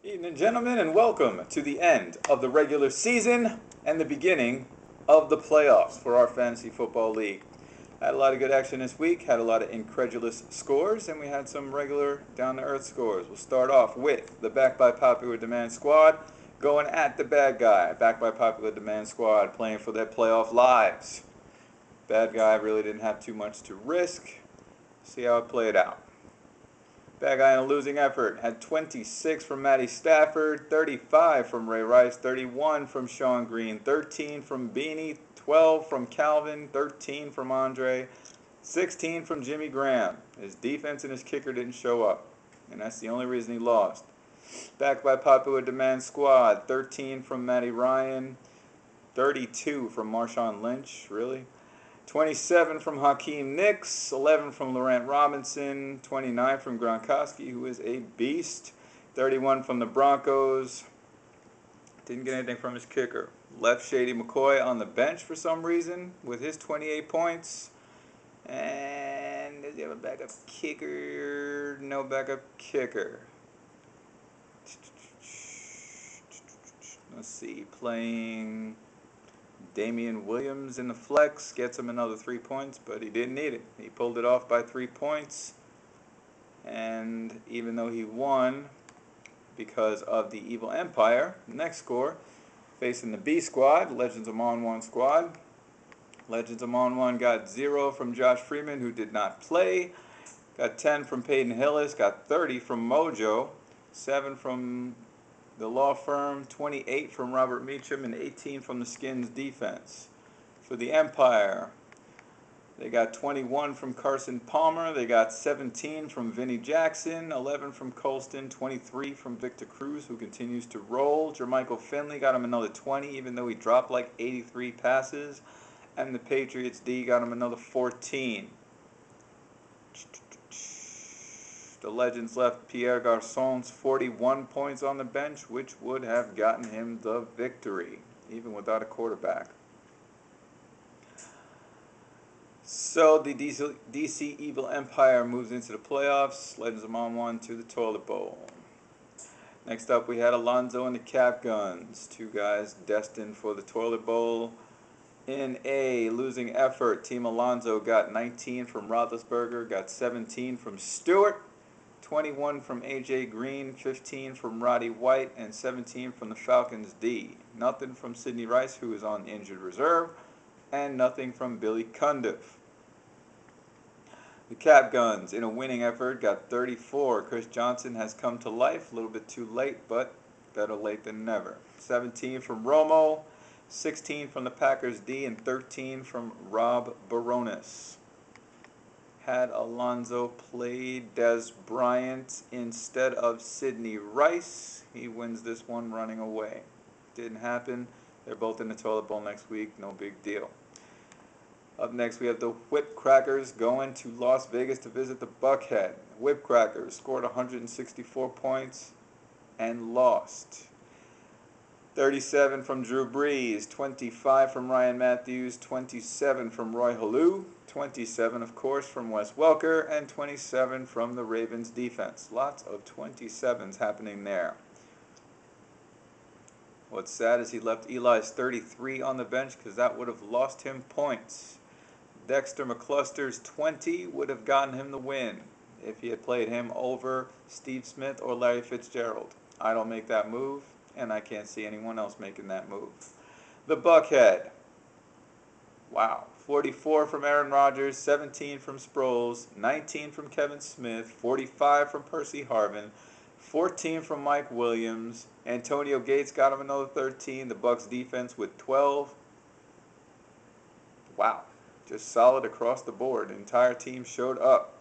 Evening, gentlemen, and welcome to the end of the regular season and the beginning of the playoffs for our fantasy football league. Had a lot of good action this week, had a lot of incredulous scores, and we had some regular down to earth scores. We'll start off with the Back by Popular Demand squad going at the bad guy. Back by Popular Demand squad playing for their playoff lives. Bad guy really didn't have too much to risk. See how it played out. Bad guy in a losing effort had 26 from Matty Stafford, 35 from Ray Rice, 31 from Sean Green, 13 from Beanie, 12 from Calvin, 13 from Andre, 16 from Jimmy Graham. His defense and his kicker didn't show up, and that's the only reason he lost. Back by Popular Demand squad, 13 from Matty Ryan, 32 from Marshawn Lynch, really? 27 from Hakeem Nicks, 11 from Laurent Robinson, 29 from Gronkowski, who is a beast, 31 from the Broncos. Didn't get anything from his kicker. Left Shady McCoy on the bench for some reason with his 28 points. And does he have a backup kicker? No backup kicker. Let's see, playing Damian Williams in the flex gets him another 3 points, but he didn't need it. He pulled it off by 3 points, and even though he won because of the Evil Empire, next score, facing the B squad, Legends of Mon 1 squad. Legends of Mon 1 got 0 from Josh Freeman, who did not play. Got 10 from Peyton Hillis, got 30 from Mojo, 7 from the law firm, 28 from Robert Meacham, and 18 from the Skins defense. For the Empire, they got 21 from Carson Palmer, they got 17 from Vinnie Jackson, 11 from Colston, 23 from Victor Cruz, who continues to roll. Jermichael Finley got him another 20, even though he dropped like 83 passes. And the Patriots D got him another 14. The Legends left Pierre Garçon's 41 points on the bench, which would have gotten him the victory, even without a quarterback. So the DC Evil Empire moves into the playoffs. Legends of Mon 1 to the toilet bowl. Next up, we had Alonzo and the Cap Guns, two guys destined for the toilet bowl. In a losing effort, Team Alonzo got 19 from Roethlisberger, got 17 from Stewart, 21 from AJ Green, 15 from Roddy White, and 17 from the Falcons D. Nothing from Sidney Rice, who is on injured reserve, and nothing from Billy Cundiff. The Cap Guns, in a winning effort, got 34. Chris Johnson has come to life, a little bit too late, but better late than never. 17 from Romo, 16 from the Packers D, and 13 from Rob Baronis. Had Alonzo played Dez Bryant instead of Sidney Rice, he wins this one running away. Didn't happen. They're both in the toilet bowl next week. No big deal. Up next, we have the Whip Crackers going to Las Vegas to visit the Buckhead. Whip Crackers scored 164 points and lost. 37 from Drew Brees, 25 from Ryan Matthews, 27 from Roy Halou, 27, of course, from Wes Welker, and 27 from the Ravens defense. Lots of 27s happening there. What's sad is he left Eli's 33 on the bench because that would have lost him points. Dexter McCluster's 20 would have gotten him the win if he had played him over Steve Smith or Larry Fitzgerald. I don't make that move, and I can't see anyone else making that move. The Buckhead. Wow. 44 from Aaron Rodgers, 17 from Sproles, 19 from Kevin Smith, 45 from Percy Harvin, 14 from Mike Williams. Antonio Gates got him another 13. The Bucs defense with 12. Wow. Just solid across the board. The entire team showed up.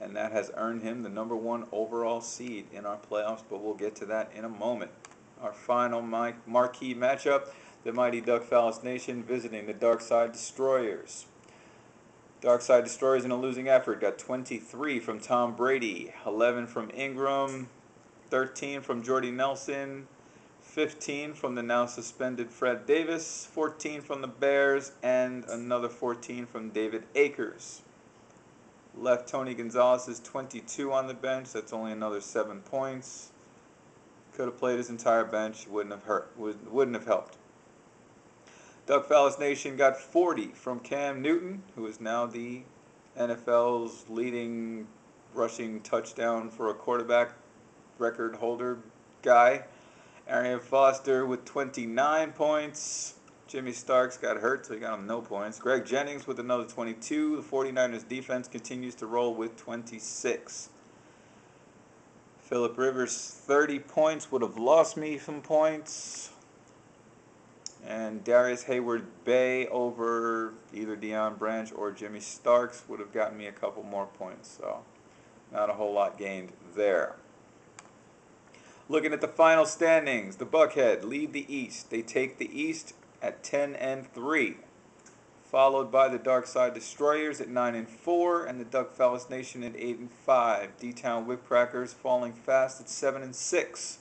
And that has earned him the #1 overall seed in our playoffs, but we'll get to that in a moment. Our final marquee matchup, the mighty Duck Phallus Nation visiting the Darkside Destroyers. Darkside Destroyers in a losing effort got 23 from Tom Brady, 11 from Ingram, 13 from Jordy Nelson, 15 from the now suspended Fred Davis, 14 from the Bears, and another 14 from David Akers. Left Tony Gonzalez's 22 on the bench. That's only another 7 points. Could have played his entire bench. Wouldn't have hurt. Wouldn't have helped. Duck Fallis Nation got 40 from Cam Newton, who is now the NFL's leading rushing touchdown for a quarterback record holder guy. Arian Foster with 29 points. Jimmy Starks got hurt, so he got him no points. Greg Jennings with another 22. The 49ers defense continues to roll with 26. Phillip Rivers, 30 points, would have lost me some points. And Darius Hayward-Bay over either Deion Branch or Jimmy Starks would have gotten me a couple more points. So not a whole lot gained there. Looking at the final standings, the Buckhead lead the East. They take the East at 10-3, followed by the Darkside Destroyers at 9-4, and the Duck Fallis Nation at 8-5. D-Town Whipcrackers falling fast at 7-6.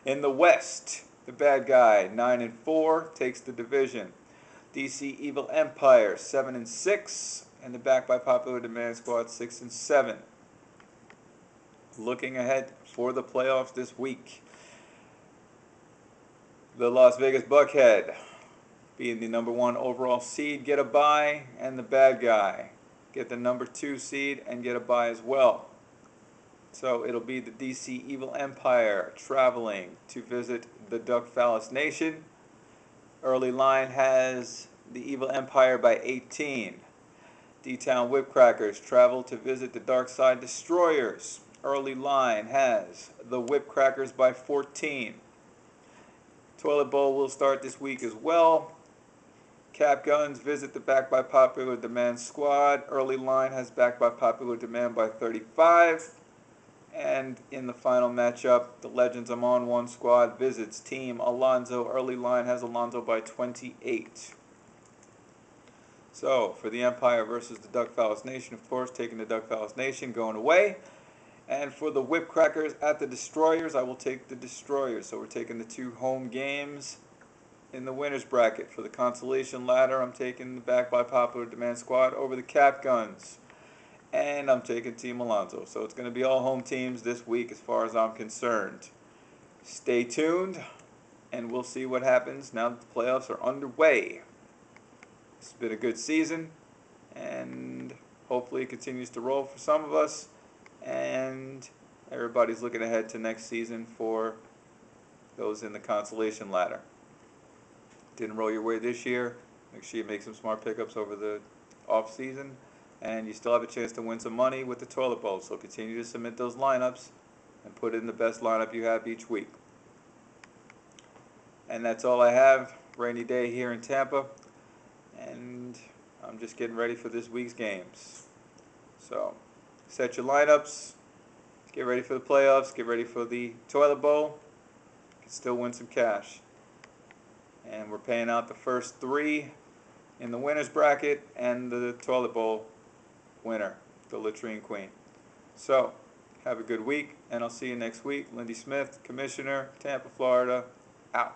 In the West, the Bad Guy 9-4 takes the division. DC Evil Empire 7-6, and the Back by Popular Demand Squad 6-7. Looking ahead for the playoffs this week, the Las Vegas Buckhead, being the #1 overall seed, get a bye, and the Bad Guy get the #2 seed and get a bye as well. So it'll be the DC Evil Empire traveling to visit the Duck Fallis Nation. Early line has the Evil Empire by 18. D-Town Whipcrackers travel to visit the Darkside Destroyers. Early line has the Whipcrackers by 14. Toilet Bowl will start this week as well. Cap Guns visit the Back by Popular Demand Squad. Early line has Back by Popular Demand by 35. And in the final matchup, the Legends Amon 1 squad visits Team Alonzo. Early line has Alonzo by 28. So, for the Empire versus the Duck Fallis Nation, of course, taking the Duck Fallis Nation, going away. And for the Whipcrackers at the Destroyers, I will take the Destroyers. So we're taking the 2 home games in the winner's bracket. For the consolation ladder, I'm taking the Back by Popular Demand squad over the Cap Guns. And I'm taking Team Alonzo. So it's going to be all home teams this week as far as I'm concerned. Stay tuned, and we'll see what happens now that the playoffs are underway. It's been a good season, and hopefully it continues to roll for some of us. And everybody's looking ahead to next season for those in the consolation ladder. Didn't roll your way this year. Make sure you make some smart pickups over the off season, and you still have a chance to win some money with the Toilet Bowl. So continue to submit those lineups and put in the best lineup you have each week. And that's all I have. Rainy day here in Tampa, and I'm just getting ready for this week's games. So set your lineups, get ready for the playoffs, get ready for the Toilet Bowl. You can still win some cash. And we're paying out the first 3 in the winner's bracket and the Toilet Bowl winner, the Latrine Queen. So, have a good week, and I'll see you next week. Lindy Smith, Commissioner, Tampa, Florida, out.